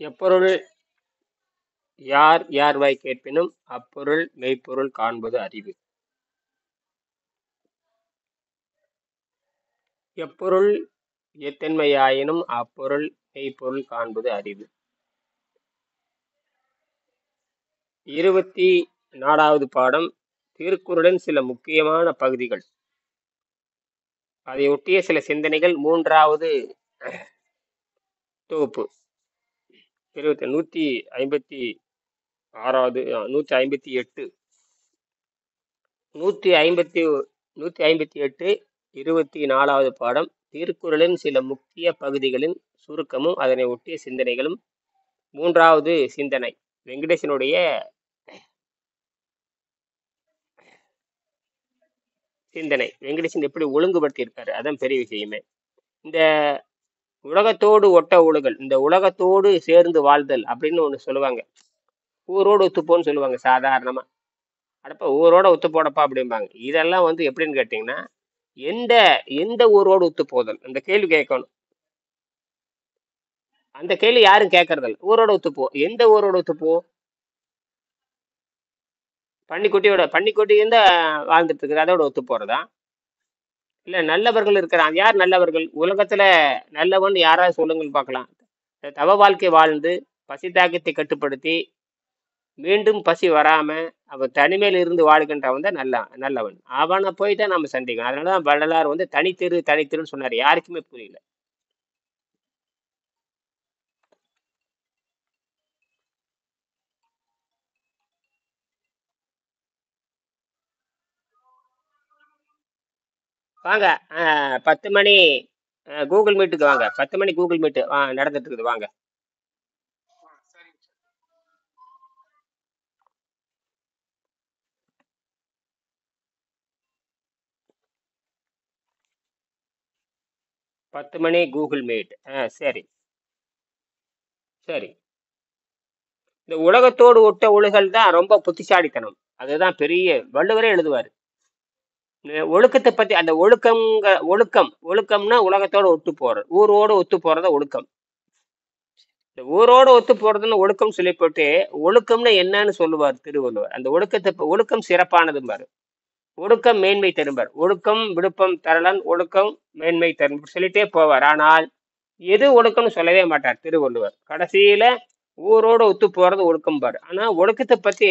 எப்பொருள் யார் யார்வாய் கேட்பினும் அப்பொருள் மெய்ப்பொருள் காண்பது அறிவு. எப்பொருள் எத்தன்மையாயினும் அப்பொருள் மெய்ப்பொருள் காண்பது அறிவு. 24வது பாடம் திருக்குறளின் சில முக்கியமான பகுதிகள், அதை ஒட்டிய சில சிந்தனைகள். 3வது தொகுப்பு 156 158 158 24வது பாடம் திருக்குறளின் சில முக்கிய பகுதிகளின் சுருக்கமும் அதனை ஒட்டிய சிந்தனைகளும். 3வது சிந்தனை வெங்கடேசனுடைய சிந்தனை. வெங்கடேசன் எப்படி ஒழுங்குபடுத்தி இருக்காரு, அதான் பெரிய விஷயமே. இந்த உலகத்தோடு ஒட்ட ஒழுகல், இந்த உலகத்தோடு சேர்ந்து வாழ்தல் அப்படின்னு ஒன்று சொல்லுவாங்க. ஊரோடு ஒத்துப்போன்னு சொல்லுவாங்க சாதாரணமா. அடப்பா ஊரோட ஒத்து போடப்பா அப்படிம்பாங்க. இதெல்லாம் எப்படின்னு கேட்டீங்கன்னா, எந்த எந்த ஊரோடு ஒத்து போதல், அந்த கேள்வி கேட்கணும். அந்த கேள்வி யாரும் கேட்கறதில்ல. ஊரோட ஒத்துப்போ, எந்த ஊரோட ஒத்துப்போ? பன்னிக்குட்டி இருந்தா வாழ்ந்துட்டு இருக்குது, அதோட ஒத்து போறதா? இல்ல நல்லவர்கள் இருக்கிறான். யார் நல்லவர்கள் உலகத்துல? நல்லவன் யாராவது சொல்லுங்கள் பார்க்கலாம். தவ வாழ்க்கை வாழ்ந்து பசி தாக்கத்தை கட்டுப்படுத்தி மீண்டும் பசி வராம அவன் தனிமையில இருந்து வாழ்கின்றவன் தான் நல்லவன். அவனை போய் தான் நம்ம சந்திக்கணும். அதனாலதான் வள்ளலார் தனித்திருன்னு சொன்னாரு. யாருக்குமே புரியல. வாங்க 10 மணி கூகுள் மீட்டுக்கு வாங்க. 10 மணி கூகுள் மீட்டு நடந்துட்டு இருக்குது. வாங்க. பத்து மணி கூகுள் மீட். சரி சரி. இந்த உலகத்தோடு ஒட்ட ஒழுகல் தான் ரொம்ப புத்திசாலித்தனம். அதுதான் பெரிய வள்ளுவரே எழுதுவார். ஒழுக்கத்தை பத்தி, அந்த ஒழுக்கம்னா உலகத்தோட ஒத்து போறது, ஊரோட ஒத்து போறத ஒழுக்கம். இந்த ஊரோட ஒத்து போறதுன்னு ஒழுக்கம் சொல்லி போட்டு, ஒழுக்கம்னு என்னன்னு சொல்லுவார் திருவள்ளுவர். அந்த ஒழுக்கம் சிறப்பானது பாரு. ஒழுக்கம் மேன்மை தரும்பார். ஒழுக்கம் விழுப்பம் தரலன், ஒழுக்கம் மேன்மை தரும் சொல்லிட்டே போவார். ஆனால் எது ஒழுக்கம்னு சொல்லவே மாட்டார் திருவள்ளுவர். கடைசியில ஊரோட ஒத்து போறது ஒழுக்கம் பாரு. ஆனா ஒழுக்கத்தை பத்தி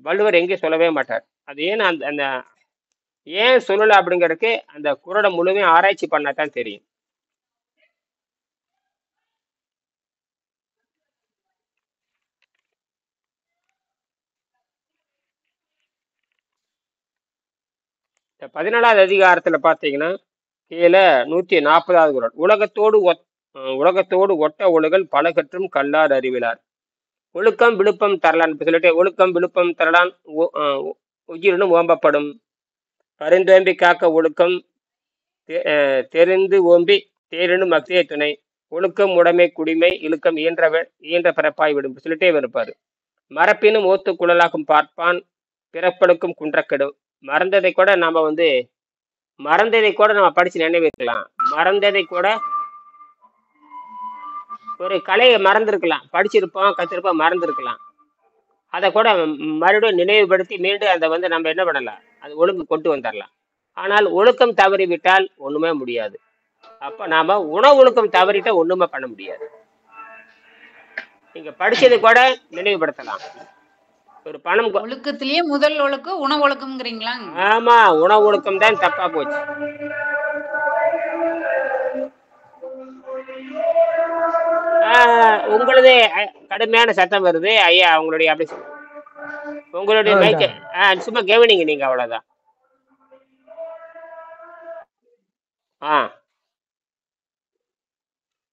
வள்ளுவர் எங்கேயும் சொல்லவே மாட்டார். அது ஏன்னு அந்த ஏன் சொல்லல அப்படிங்கிறதுக்கு அந்த குறளை முழுமையாக ஆராய்ச்சி பண்ணாதான் தெரியும். இந்த 14வது அதிகாரத்துல பாத்தீங்கன்னா கீழே 140வது குறள், உலகத்தோடு ஒட்ட ஒழுகல் பலகற்றும் கல்லார் அறிவிலார். ஒழுக்கம் விழுப்பம் தரலான் சொல்லிட்டு, ஒழுக்கம் விழுப்பம் தரலான் உயிரினும் ஓம்பப்படும். பரிந்தோம்பி காக்க ஒழுக்கம் தெரிந்து ஓம்பி தேரினும் மக்திய துணை. ஒழுக்கம் உடைமை குடிமை இழுக்கம் இயன்ற பிறப்பாய் விடும் சொல்லிட்டே இருப்பாரு. மரப்பினும் ஓத்து குழலாக்கும் பார்ப்பான் பிறப்படுக்கும் குன்றக்கெடும். மறந்ததை கூட நம்ம படிச்சு நினைவிருக்கலாம். மறந்ததை கூட ஒரு கலையை மறந்துருக்கலாம், படிச்சிருப்போம் கத்திருப்போம் மறந்துருக்கலாம். அதை கூட மறுபடியும் நினைவுபடுத்தி மீண்டும் அதை நம்ம என்ன பண்ணலாம், அது ஒழுங்கு கொண்டு வந்துடலாம். ஆனால் ஒழுக்கம் தவறிவிட்டால் ஒண்ணுமே முடியாது. அப்ப நாம உணவு ஒழுக்கம் தவறிட்டா ஒண்ணுமே பண்ண முடியாது. நீங்க படிச்சது கூட நினைவுபடுத்தலாம். ஒரு பணம் ஒழுக்கத்திலேயே முதல் ஒழுக்கம் உணவு ஒழுக்கம்ங்கிறீங்களா? ஆமா, உணவு ஒழுக்கம் தான் தப்பா போச்சு. உங்களது கடுமையான சத்தம் வருது ஐயா. உங்களுடைய மைக்க சும்மா கவனிங்க நீங்க, அவ்வளவுதான்.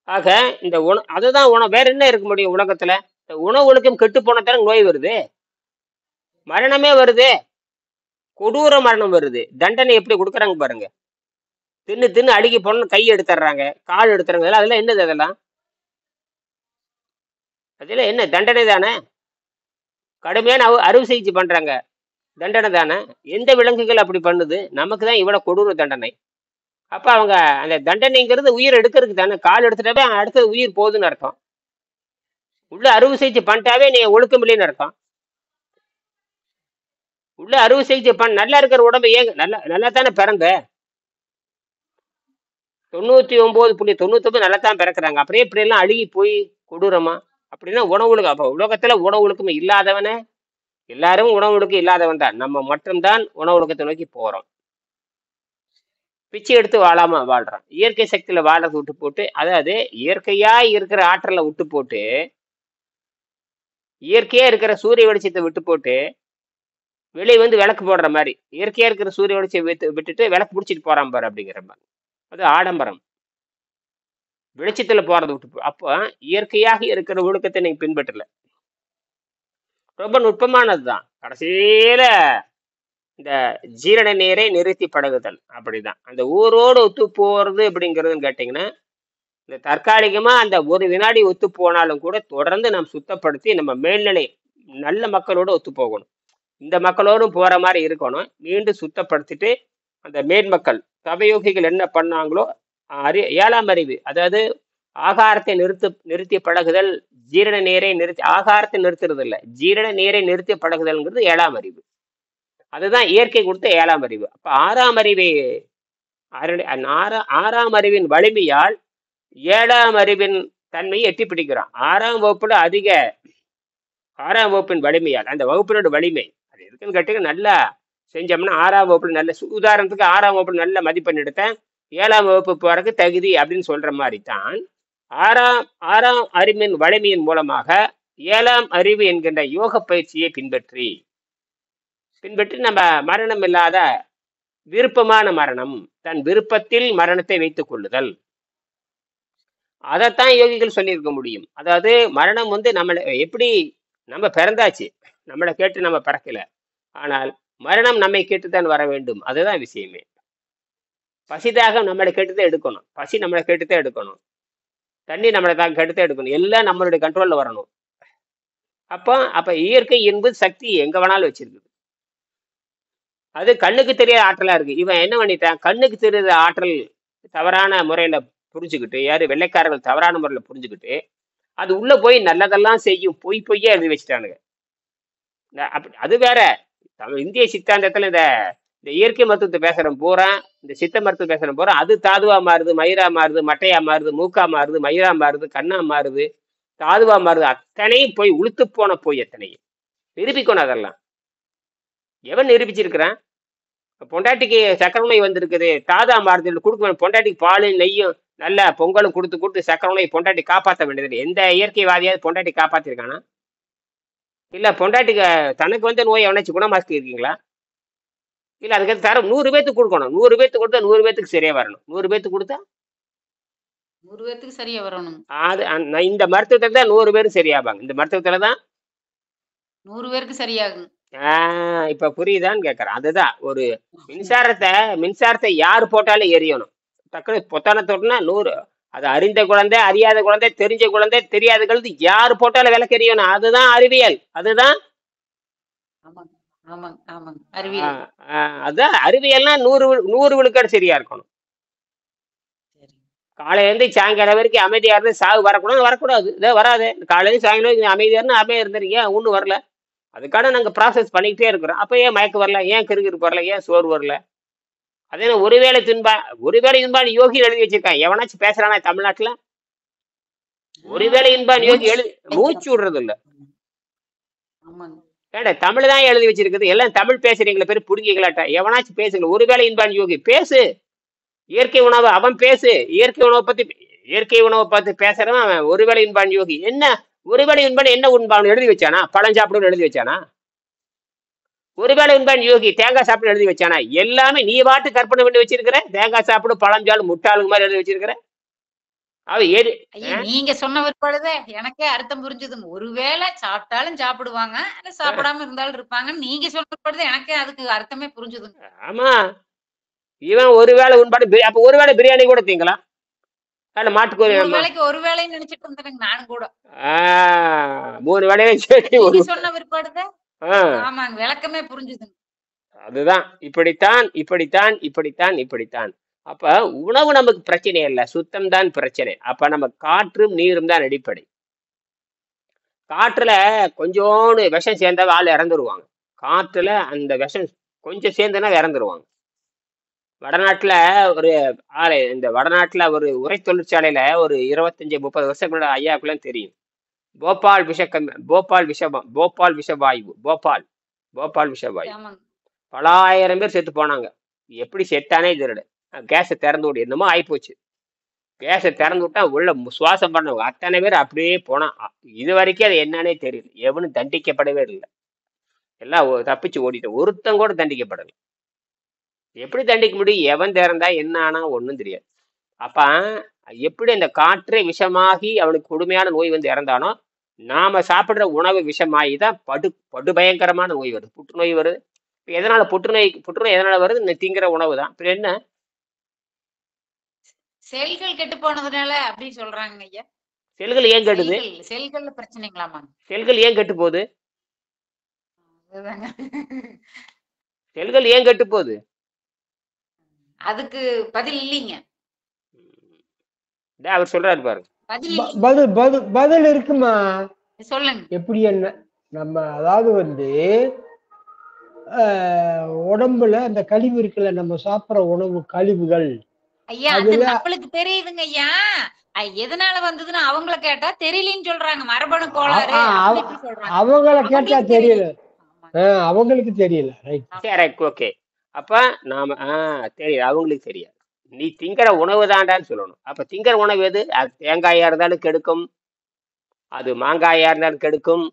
ஆக இந்த அதுதான் வேற என்ன இருக்க முடியும் உலகத்துல? உணவு ஒழுக்கம் கெட்டு போனதான நோய் வருது, மரணமே வருது, கொடூர மரணம் வருது. தண்டனை எப்படி கொடுக்குறாங்க பாருங்க. தின்னு அழுகி போன கை எடுத்துறாங்க, கால் எடுத்துறாங்க. அதெல்லாம் என்னது? அதெல்லாம் என்ன? தண்டனை தானே. கடுமையான அறுவை சிகிச்சை பண்றாங்க, தண்டனை தானே. எந்த விலங்குகள் அப்படி பண்ணுது? நமக்கு தான் இவ்வளவு கொடூர தண்டனை. அப்ப அவங்க அந்த தண்டனைங்கிறது உயிர் எடுக்கிறதுக்கு தானே. கால் எடுத்துட்டாவே அடுத்தது உயிர் போகுதுன்னு அர்த்தம். உள்ள அறுவை சிகிச்சை பண்ணிட்டாவே நீ ஒழுக்கம் இல்லைன்னு அர்த்தம். உள்ள அறுவை சிகிச்சை நல்லா இருக்கிற உடம்பு ஏங்க நல்லா நல்லா தானே பிறந்த 99.99 நல்லா தான் பிறக்கிறாங்க. அப்படியே இப்படி எல்லாம் அழுகி போய் கொடூரமா அப்படின்னா உணவுகளுக்கு அப்ப உலகத்துல உணவுகளுக்கும் இல்லாதவனே எல்லாரும் உணவுகளுக்கு இல்லாதவன் தான். நம்ம மட்டும்தான் உணவுலகத்தை நோக்கி போறோம். பிச்சை எடுத்து வாழாம வாழ்றோம். இயற்கை சக்தியில வாழறதை விட்டு போட்டு, அதாவது இயற்கையா இருக்கிற ஆற்றலை விட்டு போட்டு, இயற்கையா இருக்கிற சூரிய வெளிச்சத்தை விட்டு போட்டு, வெளியே வந்து விளக்கு போடுற மாதிரி இயற்கையா இருக்கிற சூரிய வெளிச்சம் விட்டுட்டு விளக்கு பிடிச்சிட்டு போறான் பாரு அப்படிங்கிற மாதிரி. அது ஆடம்பரம். வெளிச்சத்துல போறதை விட்டு அப்போ இயற்கையாக இருக்கிற ஒழுக்கத்தை நீங்க பின்பற்றல. ரொம்ப நுட்பமானதுதான். கடைசியில இந்த ஜீரண நீரை நிறுத்தி பழகுதல் அப்படிதான். அந்த ஊரோடு ஒத்து போறது அப்படிங்கிறதுன்னு கேட்டீங்கன்னா, இந்த தற்காலிகமா அந்த ஒரு வினாடி ஒத்து போனாலும் கூட தொடர்ந்து நாம் சுத்தப்படுத்தி நம்ம மேல்நிலை நல்ல மக்களோட ஒத்து போகணும். இந்த மக்களோடும் போற மாதிரி இருக்கணும். மீண்டும் சுத்தப்படுத்திட்டு அந்த மேன்மக்கள் சபயோகிகள் என்ன பண்ணாங்களோ 7ஆம் அறிவு, அதாவது ஆகாரத்தை நிறுத்தி பழகுதல், ஜீரண நீரை நிறுத்தி ஆகாரத்தை நிறுத்துறது இல்லை, ஜீரண நீரை நிறுத்தி பழகுதல்ங்கிறது 7ஆம் அறிவு. அதுதான் இயற்கை கொடுத்த 7ஆம் அறிவு. அப்ப 6ஆம் அறிவை 6ஆம் அறிவின் வலிமையால் 7ஆம் அறிவின் தன்மையை எட்டி பிடிக்கிறோம். 6ஆம் வகுப்புல 6ஆம் வகுப்பின் வலிமையால் அந்த வகுப்பினோட வலிமை அது எதுக்குன்னு கேட்டீங்கன்னா, நல்லா செஞ்சோம்னா 6ஆம் வகுப்புல நல்ல உதாரணத்துக்கு 6ஆம் வகுப்புல நல்ல மதிப்பெண் எடுத்தேன், 7ஆம் வகுப்பு போறதுக்கு தகுதி அப்படின்னு சொல்ற மாதிரி தான் 6ஆம் அறிவின் வலிமையின் மூலமாக 7ஆம் அறிவு என்கின்ற யோக பயிற்சியை பின்பற்றி நம்ம மரணம் இல்லாத விருப்பமான மரணம், தன் விருப்பத்தில் மரணத்தை வைத்துக் கொள்ளுதல், அதைத்தான் யோகிகள் சொல்லியிருக்க முடியும். அதாவது மரணம் வந்து நம்மளை எப்படி நம்ம பிறந்தாச்சு, நம்மளை கேட்டு நம்ம பிறக்கல, ஆனால் மரணம் நம்மை கேட்டுத்தான் வர வேண்டும். அதுதான் விஷயமே. பசிதாக நம்மளை கேட்டுதான் எடுக்கணும், பசி நம்மளை கேட்டுதான் எடுக்கணும், தண்ணி நம்மளை தான் கேட்டுதான் எடுக்கணும், எல்லாம் நம்மளுடைய கண்ட்ரோல்ல வரணும். அப்ப இயற்கை என்பது சக்தி எங்க வேணாலும் வச்சிருக்குது. அது கண்ணுக்கு தெரியாத ஆற்றலா இருக்கு. இவன் என்ன பண்ணிட்டான், கண்ணுக்கு தெரியாத ஆற்றல் தவறான முறையில புரிஞ்சுக்கிட்டு, யாரு வெள்ளைக்காரர்கள் தவறான முறையில புரிஞ்சுக்கிட்டு அது உள்ள போய் நல்லதெல்லாம் செய்யும் பொய்யா எழுதி வச்சுட்டானுங்க. அது வேற. இந்திய சித்தாந்தத்துல இந்த இயற்கை மருத்துவத்தை பேசுறோம் பூரா, இந்த சித்த மருத்துவம் பேசுறோம் பூரா, அது தாதுவா மாறுது, மயிரா மாறுது, மட்டையா மாறுது, மூக்கா மாறுது, மயிரா மாறுது, கண்ணா மாறுது, தாதுவா மாறுது, அத்தனையும் போய் உளுத்து போன போய் எத்தனையும் நிரூபிக்கணும். அதெல்லாம் எவன் நிரூபிச்சிருக்கிறான்? பொண்டாட்டிக்கு சக்கரை நோய் வந்திருக்குது, தாதா மாறுதல் கொடுக்க, பொண்டாட்டிக்கு பாலும் நெய்யும் நல்ல பொங்கலும் கொடுத்து சக்கரை நோய் பொண்டாட்டி காப்பாற்ற வேண்டியது. எந்த இயற்கைவாதியாவது பொண்டாட்டி காப்பாத்திருக்கானா? இல்ல பொண்டாட்டிக்கு தனக்கு வந்த நோய் எவனாச்சும் குணமாக்கி இருக்கீங்களா? இல்ல அதுக்கு தர 100 பேத்துக்கு கொடுக்கணும். 100 பேத்துக்கு கொடுத்தா 100 பேத்துக்கு சரியா வரணும். 100 பேத்துக்கு கொடுத்தா 100 பேத்துக்கு சரியா வரணும். அது இந்த மருத்துவத்துல தான் 100 பேரும் சரியாபாங்க. இந்த மருத்துவத்துல தான் 100 பேருக்கு சரியாகும். இப்ப புரியுதான்னு கேக்குறேன். அதுதான் ஒரு மின்சாரத்தை யாரு போட்டாலும் எரியணும். டக்குனு பொத்தான தொட்டுனா 100, அது அறிந்த குழந்தை, அறியாத குழந்தை, தெரிஞ்ச குழந்தை, தெரியாத குழந்தை, யாரு போட்டாலும் விளக்கு எரியணும். அதுதான் அறிவியல். அதுதான் அதான் அறிவியல்னா 100 விழுக்காடு சரியா இருக்கணும். காலையில இருந்து சாயங்காலம் வரைக்கும் அமைதியா இருந்து சாவு வரக்கூடாது. இதை வராது. காலையில சாயங்காலம் அமைதியா இருந்து அமைதியா இருந்திருக்கீங்க, ஒன்றும் வரல. அதுக்கான நாங்க ப்ராசஸ் பண்ணிக்கிட்டே இருக்கிறோம். அப்ப ஏன் மயக்கம் வரல, ஏன் கிறுகிறுப்பு வரல, ஏன் சோறு வரல? அதே ஒருவேளை இன்பான் யோகி எழுதி வச்சிருக்கான். எவனாச்சும் பேசுறானா தமிழ்நாட்டுல? ஒருவேளை இன்பான் யோகி மூச்சு விடுறது இல்ல. ஏடா தமிழ் தான் எழுதி வச்சிருக்குது. எல்லாம் தமிழ் பேசுறீங்களா, பேரு புடுங்கிக்கலாட்டா? எவனாச்சும் பேசுங்க. ஒருவேளை இன்பான் யோகி பேசு. இயற்கை உணவு அவன் பேசு. இயற்கை உணவை பார்த்து பேசுறவன் அவன் ஒருவேளை இன்பான் யோகி. என்ன ஒருவேளை இன்பான் என்ன உண்பான் எழுதி வச்சானா? பழம் சாப்பிடுன்னு எழுதி வச்சானா? ஒருவேளை உண்பான் யோகி தேங்காய் சாப்பிடு எழுதி வச்சானா? எல்லாமே நீ பாட்டு கற்பனை பண்ணி வச்சிருக்கிற. தேங்காய் சாப்பிடு, பழம் சாப்பிடு, முட்டாளுக்கு மாதிரி எழுதி வச்சிருக்கிற. நீங்க சொன்ன பிற்பாடுதே எனக்கே அர்த்தம் புரிஞ்சுது. ஒருவேளை சாப்பிட்டாலும் சாப்பிடுவாங்க, சாப்பிடாம இருந்தாலும் இருப்பாங்க. நீங்க சொன்ன பிற்பாடுதே எனக்கே அதுக்கு அர்த்தமே புரிஞ்சுது. ஆமா, இவன் ஒருவேளை உண்பாடு. அப்ப ஒருவேளை பிரியாணி கூட திங்கலாம். மாட்டுக்கோழி வேலைக்கு ஒரு வேலைன்னு நினைச்சிட்டு இருந்தேன் நானும் கூட. 3 வேலையும் சேர்த்து சொன்ன பிற்பாடுதே ஆமாங்க விளக்கமே புரிஞ்சுது. அதுதான் இப்படித்தான். அப்ப உணவு நமக்கு பிரச்சனை இல்ல, சுத்தம் தான் பிரச்சனை. அப்ப நம்ம காற்றும் நீரும் தான் அடிப்படை. காற்றுல கொஞ்சோண்டு விஷம் சேர்ந்தா ஆள் இறந்துருவாங்க. காற்றுல அந்த விஷம் கொஞ்சம் சேர்ந்துன்னா இறந்துருவாங்க. வடநாட்டுல ஒரு இந்த வடநாட்டுல ஒரு உரை தொழிற்சாலையில ஒரு 25-30 வருஷம் முன்னாடி ஐயாக்குள்ள தெரியும். போபால் விஷவாயு, போபால் விஷவாயு. ஆமாங்க. பல ஆயிரம் பேர் செத்து போனாங்க. எப்படி செத்தானே தெரியல. கேஸை திறந்து விடு, என்னமோ ஆயிப்போச்சு. கேஸை திறந்து விட்டா உள்ள சுவாசம் பண்ணவங்க அத்தனை பேர் அப்படியே போனா. இது வரைக்கும் அது என்னன்னே தெரியல. எவனும் தண்டிக்கப்படவே இல்லை. எல்லாம் தப்பிச்சு ஓடிட்டு, ஒருத்தன் கூட தண்டிக்கப்படலை. எப்படி தண்டிக்க முடியும்? எவன் திறந்தா என்ன ஆனா ஒன்றும் தெரியாது. அப்ப எப்படி அந்த காற்றே விஷமாகி அவனுக்கு கொடுமையான நோய் வந்து இறந்தானோ, நாம சாப்பிடுற உணவு விஷமாகி தான் படுபயங்கரமான நோய் வருது. புற்றுநோய் வருது. எதனால புற்றுநோய் எதனால வருது? இந்த திங்கிற உணவு தான். அப்புறம் என்ன? செல்கள் கெட்டு போனதுனால அப்படி சொல்றாங்க ஐயா. செல்கள் ஏன் கெட்டுது? செல்கள் பிரச்சனைங்களாமா? செல்கள் ஏன் கெட்டு போகுது? அதுதாங்க. செல்கள் ஏன் கெட்டு போகுது? அதுக்கு பதில் இல்லைங்க. அவர் சொல்றாரு பாருங்க. பதில் இருக்குமா? சொல்லுங்க. எப்படி என்ன நம்ம அதாவது உடம்புல அந்த கழிவு இருக்குல்ல, நம்ம சாப்பிடுற உணவு கழிவுகள். ஐயா அது நம்மளுக்கு தெரியுதுங்க ஐயா. எதனால வந்ததுன்னு அவங்கள கேட்டா தெரியலன்னு சொல்றாங்க. மரபணு கோளாறு சொல்றாங்க. அவங்கள கேட்டா தெரியல. அவங்களுக்கு தெரியல. சரி, ஓகே. அப்ப நாம தெரியும், அவங்களுக்கு தெரியாது. நீ திங்கிற உணவு தாண்டான்னு சொல்லணும். அப்ப திங்கிற உணவு எது? அது தேங்காயா இருந்தாலும் கெடுக்கும், அது மாங்காயா இருந்தாலும் கெடுக்கும்,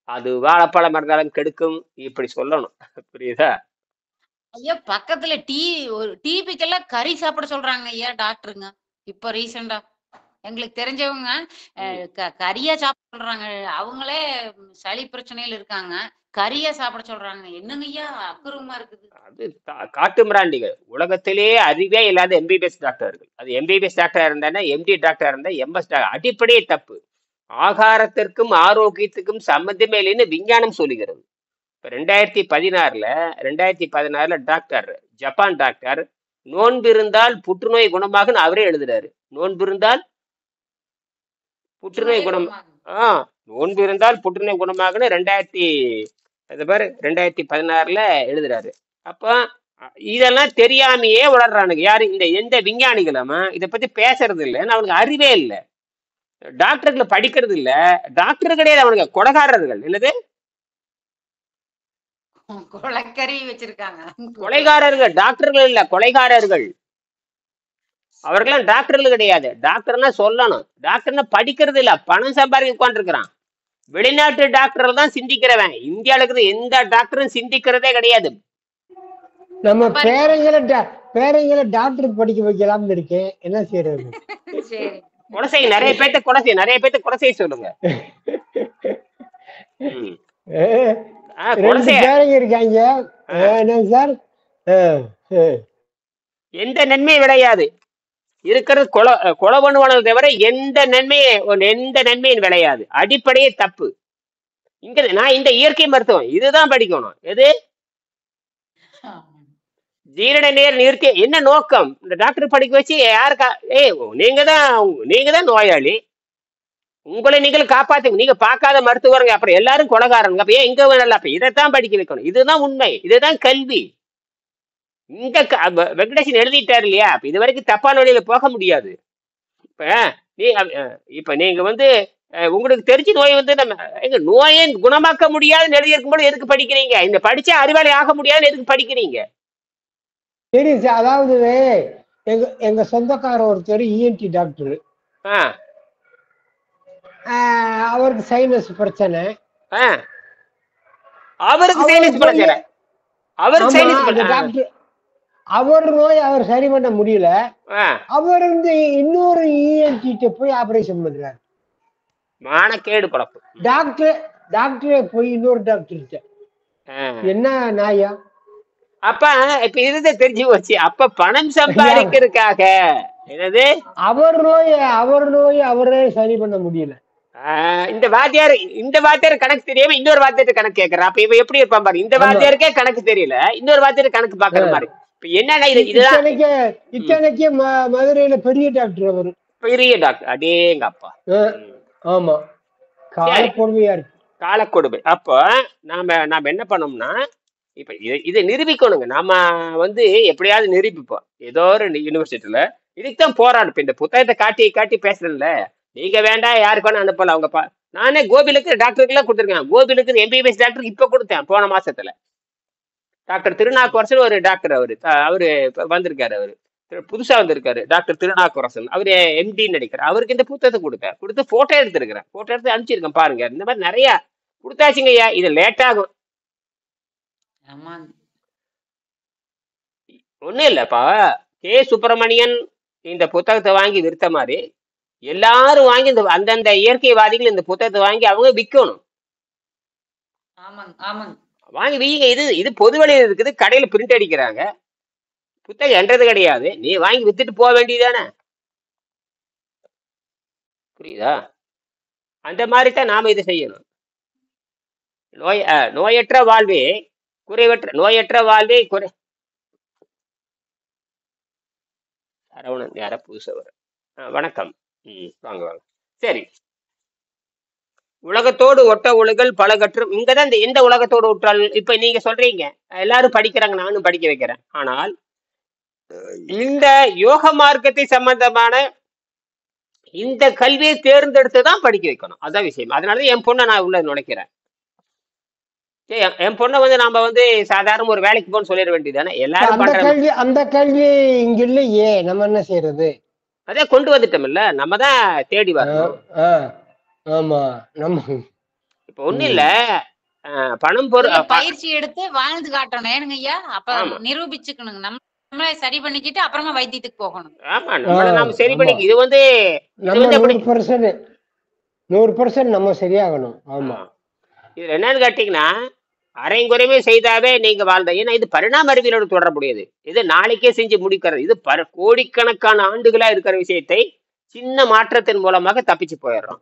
அது வாழைப்பழம் இருந்தாலும் கெடுக்கும். இப்படி சொல்லணும். புரியுதா? ஐயா பக்கத்துல டிபிக்கெல்லாம் கறி சாப்பிட சொல்றாங்க ஐயா டாக்டருங்க. இப்ப ரீசெண்டா எங்களுக்கு தெரிஞ்சவங்க கறியா சாப்பிட சொல்றாங்க. அவங்களே சளி பிரச்சனையில இருக்காங்க. கறியா சாப்பிட சொல்றாங்க. என்னங்க ஐயா அக்குறமா இருக்குது. அது காட்டு மிராண்டிகள். உலகத்திலேயே அறிவே இல்லாத எம்பிபிஎஸ் டாக்டர்கள். அது எம்பிபிஎஸ் டாக்டர் இருந்தா, எம்டி டாக்டர் இருந்தா, எம்எஸ் டாக்டர். அடிப்படையே தப்பு. ஆகாரத்திற்கும் ஆரோக்கியத்துக்கும் சம்மந்தமே இல்லைன்னு விஞ்ஞானம் சொல்லுகிறது. இப்ப 2016 டாக்டர், ஜப்பான் டாக்டர், நோன்பு இருந்தால் புற்றுநோய் குணமாகுன்னு அவரே எழுதுறாரு. நோன்பு இருந்தால் புற்றுநோய் நோன்பு இருந்தால் புற்றுநோய் குணமாகுன்னு 2016 எழுதுறாரு. அப்ப இதெல்லாம் தெரியாமையே வளர்றானுங்க. யாரு? எந்த விஞ்ஞானிகளும் இதை பத்தி பேசுறது இல்லைன்னு அவனுக்கு அறிவே இல்லை. டாக்டர்களை படிக்கிறது இல்ல. டாக்டர் கிடையாது, அவனுக்கு கொலைகாரர்கள். என்னது? கொலைக்கறி வச்சிருக்காங்க. கொலைகாரர்கள். டாக்டர்கள் இல்ல, கொலைகாரர்கள். அவர்கள்லாம் டாக்டர்கள் கிடையாது. டாக்டர்னா சொல்லணும். டாக்டர்னா படிக்கிறது இல்ல, பணம் சம்பாதிக்க உட்காந்துருக்கிறான். வெளிநாட்டு டாக்டர்கள் தான் சிந்திக்கிறவன். இந்தியாவில் இருக்கிற எந்த டாக்டரும் சிந்திக்கிறதே கிடையாது. நம்ம பேரைங்களை டாக்டர் படிக்க வைக்கலாம்னு இருக்கேன். என்ன செய்யறது? கொலை செய்ய நிறைய பேர்த்த கொலை செய்ய சொல்லுங்க. இருக்காங்க எந்த நன்மையும் விளையாது. இருக்கிறது கொலை பண்ணுவானது தவிர எந்த நன்மையும் விளையாது. அடிப்படையே தப்பு. நான் இந்த இயற்கை மருத்துவம் இதுதான் படிக்கணும். எது? ஜீரண நேர் நிறுத்தி என்ன நோக்கம்? இந்த டாக்டர் படிக்க வச்சு யாருக்கா? நீங்க தான் நோயாளி. உங்களை நீங்கள் காப்பாத்துங்க. நீங்க பார்க்காத மருத்துவருங்க. அப்புறம் எல்லாரும் கொலைகாரங்க. அப்ப ஏன் இங்க வேணால? அப்ப இதைத்தான் படிக்க வைக்கணும். இதுதான் உண்மை. இதுதான் கல்வி. இங்க வெங்கடேசன் எழுதிட்டாரு இல்லையா? அப்ப இது வரைக்கும் தப்பான வழியில போக முடியாது. இப்ப நீங்க உங்களுக்கு தெரிஞ்ச நோய் நம்ம எங்க நோயை குணமாக்க முடியாதுன்னு எழுதியிருக்கும்போது எதுக்கு படிக்கிறீங்க? இந்த படிச்சா அறிவாளி ஆக முடியாதுன்னு எதுக்கு படிக்கிறீங்க? சரி, அதாவது எங்க சொந்தக்கார ஒருத்தர் இஎன்டி டாக்டர். அவருக்கு சைனஸ் பிரச்சனை. அவர் நோய் அவர் சரி பண்ண முடியல. அவர் இன்னொரு இஎன்டி போய் ஆபரேஷன் பண்றாரு. மானக்கேடு பழப்பு. டாக்டரே போய் இன்னொரு டாக்டர் என்ன நாயா? அப்ப இப்ப இதுதான் தெரிஞ்சு போச்சு. அப்ப பணம் சம்பாதிக்கிறதுக்காக என்னது? அவர் நோய் அவரே சரி பண்ண முடியல. இந்த வாத்தியார் கணக்கு தெரியாம இன்னொரு வாத்தியார் கணக்கு கேட்கறான். அப்ப இவ எப்படி இருப்பான் பாரு. இந்த வாத்தியாருக்கே கணக்கு தெரியல, இன்னொரு வாத்தியார் கணக்கு பாக்குற மாதிரி. இப்ப என்னன்னா இத்தனைக்கே மதுரையில பெரிய டாக்டர். அவரு பெரிய டாக்டர். அடேங்க அப்பா. ஆமா, காலக்கொடுமையா இருக்கு. காலக்கொடுமை. அப்போ நாம என்ன பண்ணோம்னா, இப்ப இதை நிரூபிக்கணுங்க. நாம எப்படியாவது நிரூபிப்போம். ஏதோ ஒரு யூனிவர்சிட்டியில இதுக்கு தான் போராடும். இப்ப இந்த புத்தகத்தை காட்டி காட்டி பேசுறேன்ல, நீங்க வேண்டாம் யாருக்கு வேணா அனுப்பலாம். நானே கோபிலுக்கு டாக்டருக்கு எல்லாம் கொடுத்துருக்கேன். கோபிலுக்கு எம்பிபிஎஸ் டாக்டருக்கு இப்ப கொடுத்தேன் போன மாசத்துல. டாக்டர் திருநாவுக்கரசன் ஒரு டாக்டர், அவரு வந்திருக்காரு. புதுசா வந்திருக்காரு டாக்டர் திருநாவுக்கரசன். அவரு எம்டின்னு நினைக்கிறார். அவருக்கு இந்த புத்தகத்தை கொடுத்து போட்டோ எடுத்திருக்கிறேன். போட்டோ எடுத்து அனுப்பிச்சிருக்கேன் பாருங்க. இந்த மாதிரி நிறைய கொடுத்தாச்சுங்க ஐயா. இது லேட் ஆகும். ஒண்ணும் இல்லப்பா, கே சுப்பிரமணியன் இந்த புத்தகத்தை வாங்கி விற்ற மாதிரி எல்லாரும் வாங்கி அந்தந்த இயற்கைவாதிகள் இந்த புத்தகத்தை வாங்கி அவங்க விற்கணும். வாங்கி வீங்க. இது பொது வழியில் இருக்குது. கடையில பிரிண்ட் அடிக்கிறாங்க. புத்தகம் என்றது கிடையாது. நீ வாங்கி வித்துட்டு போக வேண்டியதானே. புரியுதா? அந்த மாதிரி தான் நாம இதை செய்யணும். நோயற்ற வாழ்வே நோயற்ற வாழ்வே சரவணன் யார புதுசா வர. வணக்கம். வாங்க வாங்க. சரி, உலகத்தோடு ஒட்ட ஒழுகல் பல கற்றும். இங்கதான் எந்த உலகத்தோடு ஒற்றால். இப்ப நீங்க சொல்றீங்க எல்லாரும் படிக்கிறாங்க, நானும் படிக்க வைக்கிறேன். ஆனால் இந்த யோக மார்க்கத்தை சம்பந்தமான இந்த கல்வியை தேர்ந்தெடுத்துதான் படிக்க வைக்கணும். அதான் விஷயம். அதனாலதான் என் பொண்ணை நான் உள்ள நுழைக்கிறேன். என் பொண்ணை நாம சாதாரண ஒரு வேலைக்கு போன்னு சொல்லிட வேண்டியதானே. எல்லாரும் அந்த கல்வி இங்க இல்லையே, நம்ம என்ன செய்யறது? அதே கொண்டு வந்துட்டோம்ல, நம்ம தான் தேடி வரணும். ஆமா, நம்ம இப்ப ஒண்ணும் இல்ல, பணம் பொருள் பயிற்சி எடுத்து வாழ்ந்து காட்டணும். ஏனுங்க ஐயா? அப்ப நிரூபிச்சுக்கணுங்க. நம்மளே சரி பண்ணிக்கிட்டு அப்புறமா வைத்தியத்துக்கு போகணும். ஆமா, நம்மள நாம சரி பண்ணி இது 100% நம்ம சரியாகணும். ஆமா, இது என்னன்னு கேட்டீங்கன்னா, அரைங்குறையுமே செய்தாவே நீங்க வாழ்ந்த. ஏன்னா இது பரிணாம அறிவியலோடு தொடரக்கூடியது. இது நாளைக்கே செஞ்சு முடிக்கிறது. இது கோடிக்கணக்கான ஆண்டுகளா இருக்கிற விஷயத்தை சின்ன மாற்றத்தின் மூலமாக தப்பிச்சு போயிடுறோம்.